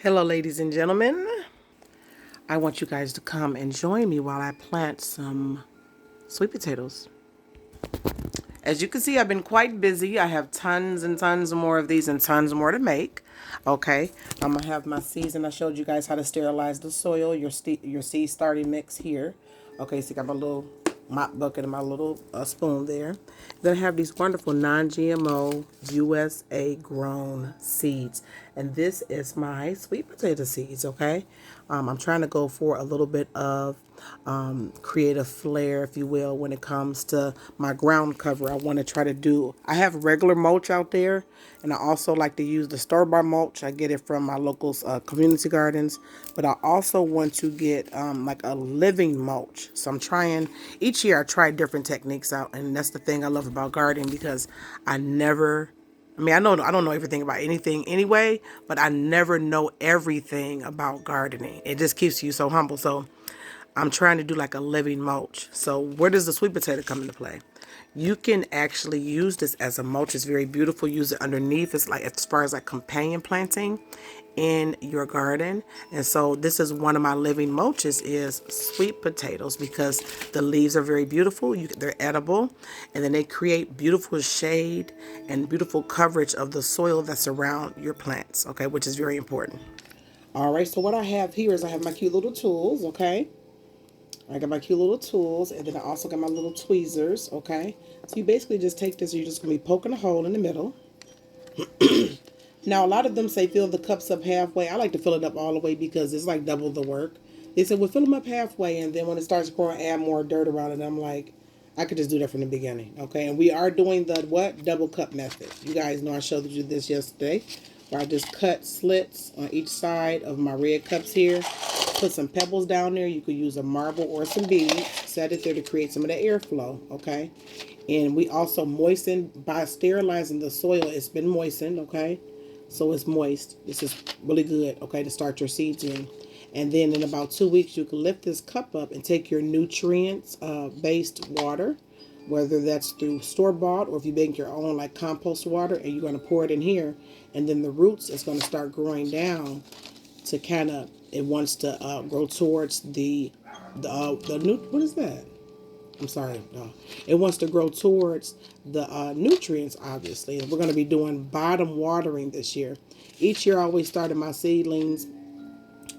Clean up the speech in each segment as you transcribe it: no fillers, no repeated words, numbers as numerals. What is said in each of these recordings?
Hello, ladies and gentlemen. I want you guys to come and join me while I plant some sweet potatoes. As you can see, I've been quite busy. I have tons and tons more of these and tons more to make. Okay, I'm gonna have my seeds, and I showed you guys how to sterilize the soil. Your seed starting mix here. Okay, so you got my little mop bucket and my little spoon there. Then I have these wonderful non-GMO USA grown seeds, and this is my sweet potato seeds. Okay, I'm trying to go for a little bit of creative flair, if you will, when it comes to my ground cover. I have regular mulch out there, and I also like to use the store-bought mulch. I get it from my local community gardens, but I also want to get like a living mulch. So I'm trying, each year I try different techniques out, and that's the thing I love about gardening, because I never I don't know everything about anything anyway, but I never know everything about gardening. It just keeps you so humble. So I'm trying to do like a living mulch. So where does the sweet potato come into play? You can actually use this as a mulch. It's very beautiful. Use it underneath. It's like as far as like companion planting in your garden. And so this is one of my living mulches is sweet potatoes, because the leaves are very beautiful. They're edible, and then they create beautiful shade and beautiful coverage of the soil that's around your plants. Okay, which is very important. All right, so what I have here is I have my cute little tools. Okay, I got my cute little tools, and then I also got my little tweezers, okay? So you basically just take this, you're just going to be poking a hole in the middle. Now, a lot of them say fill the cups up halfway. I like to fill it up all the way because it's like double the work. They said, well, fill them up halfway, and then when it starts growing, add more dirt around it. I'm like, I could just do that from the beginning, okay? And we are doing the what? Double cup method. You guys know I showed you this yesterday, where I just cut slits on each side of my red cups here. Put some pebbles down there. You could use a marble or some beads. Set it there to create some of the airflow, okay? And we also moisten by sterilizing the soil. It's been moistened, okay? So it's moist. This is really good, okay, to start your seeds in. And then in about 2 weeks, you can lift this cup up and take your nutrients based water, whether that's through store bought or if you make your own like compost water, and you're going to pour it in here. And then the roots is going to start growing down to kind of, it wants to grow towards the new, what is that? I'm sorry, no. It wants to grow towards the nutrients, obviously. And we're going to be doing bottom watering this year. Each year I always started my seedlings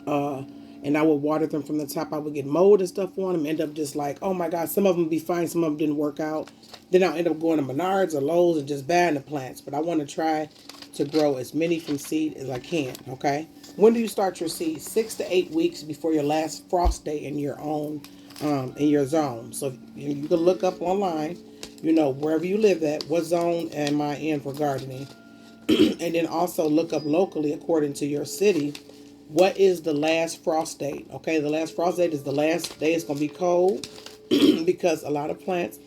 and I would water them from the top. I would get mold and stuff on them. End up just like, oh my God, some of them be fine, some of them didn't work out. Then I'll end up going to Menards or Lowe's and just buying the plants. But I want to try to grow as many from seed as I can, okay? When do you start your seed? 6 to 8 weeks before your last frost day in your own, in your zone. So you can look up online, wherever you live at, what zone am I in for gardening? And then also look up locally according to your city, what is the last frost date? Okay, the last frost date is the last day it's going to be cold because a lot of plants,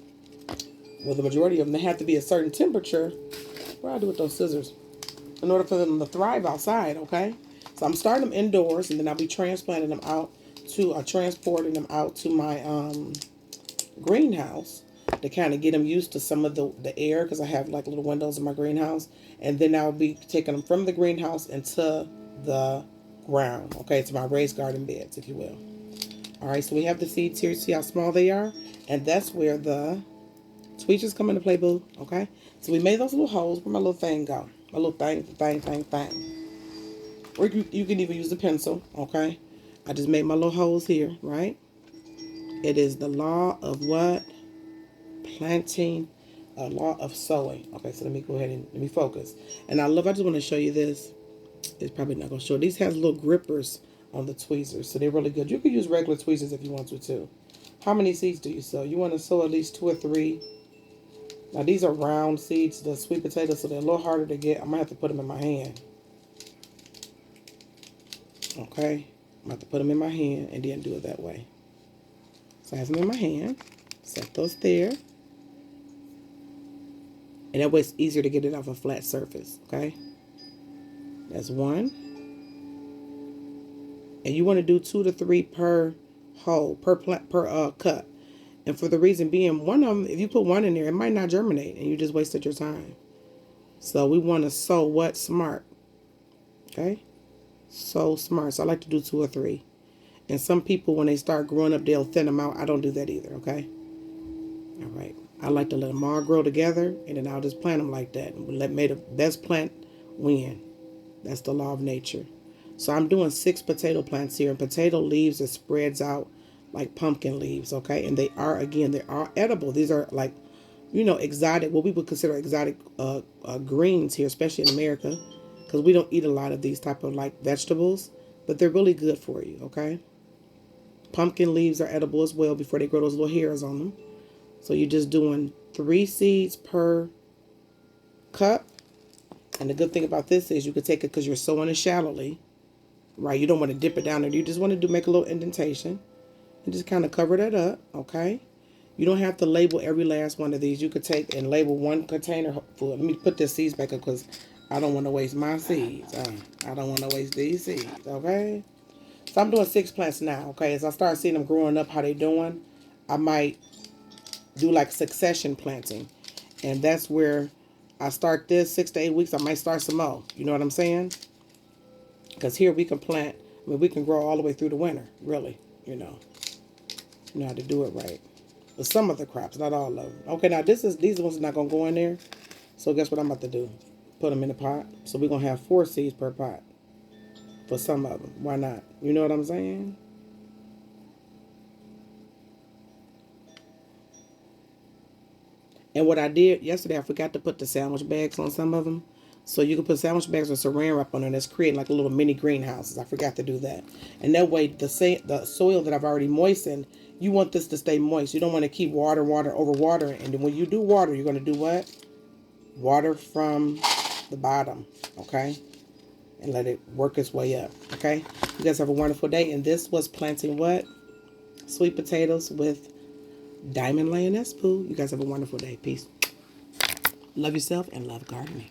well, the majority of them, they have to be a certain temperature. What do I do with those scissors? In order for them to thrive outside, okay? So I'm starting them indoors, and then I'll be transporting them out to my greenhouse to kind of get them used to some of the air, because I have like little windows in my greenhouse. And then I'll be taking them from the greenhouse into the ground, okay, to my raised garden beds, if you will. All right, so we have the seeds here. See how small they are? And that's where the tweezers come into play, boo, okay? So we made those little holes. Where my little thing go? My little thing. Or you can even use a pencil, okay? I just made my little holes here, right? It is the law of what? Planting, a law of sowing. Okay, so let me go ahead and let me focus. And I just want to show you this. It's probably not going to show. These has little grippers on the tweezers, so they're really good. You could use regular tweezers if you want to too. How many seeds do you sow? You want to sow at least 2 or 3. Now these are round seeds, the sweet potatoes, so they're a little harder to get. I might have to put them in my hand. Okay, I'm going to have to put them in my hand and then do it that way. So I have them in my hand. Set those there. And that way it's easier to get it off a flat surface, okay? That's one. And you want to do 2 to 3 per hole, per cut. And for the reason being, one of them, if you put one in there, it might not germinate, and you just wasted your time. So we want to sow what? Smart. Okay? So smart. So I like to do 2 or 3. And some people, when they start growing up, they'll thin them out. I don't do that either, okay? All right. I like to let them all grow together, and then I'll just plant them like that. May the best plant win. That's the law of nature. So I'm doing 6 potato plants here, and potato leaves that spreads out like pumpkin leaves, okay? And they are edible. These are like, exotic, what we would consider exotic greens here, especially in America, because we don't eat a lot of these type of like vegetables, but they're really good for you, okay? Pumpkin leaves are edible as well before they grow those little hairs on them. So you're just doing 3 seeds per cup. And the good thing about this is you can take it because you're sowing it shallowly, right? You don't want to dip it down there. You just want to make a little indentation and just kind of cover that up, okay? You don't have to label every last one of these. You could take and label one container full. Let me put the seeds back up because I don't want to waste my seeds. I don't want to waste these seeds, okay? So I'm doing 6 plants now, okay? As I start seeing them growing up, how they doing, I might do like succession planting. And that's where I start this 6 to 8 weeks. I might start some more. You know what I'm saying? Because here we can plant, we can grow all the way through the winter, really, You know how to do it right. But some of the crops, not all of them. Okay, now these ones are not going to go in there. So guess what I'm about to do? Put them in the pot. So we're going to have 4 seeds per pot for some of them. Why not? You know what I'm saying? And what I did yesterday, I forgot to put the sandwich bags on some of them. So you can put sandwich bags or saran wrap on there. That's creating like a little mini greenhouses. I forgot to do that. And that way, the soil that I've already moistened, you want this to stay moist. You don't want to keep water over water. And then when you do water, you're going to do what? Water from the bottom, okay? And let it work its way up, okay? You guys have a wonderful day. And this was planting what? Sweet potatoes with Diamond Lioness Pooh. You guys have a wonderful day. Peace. Love yourself and love gardening.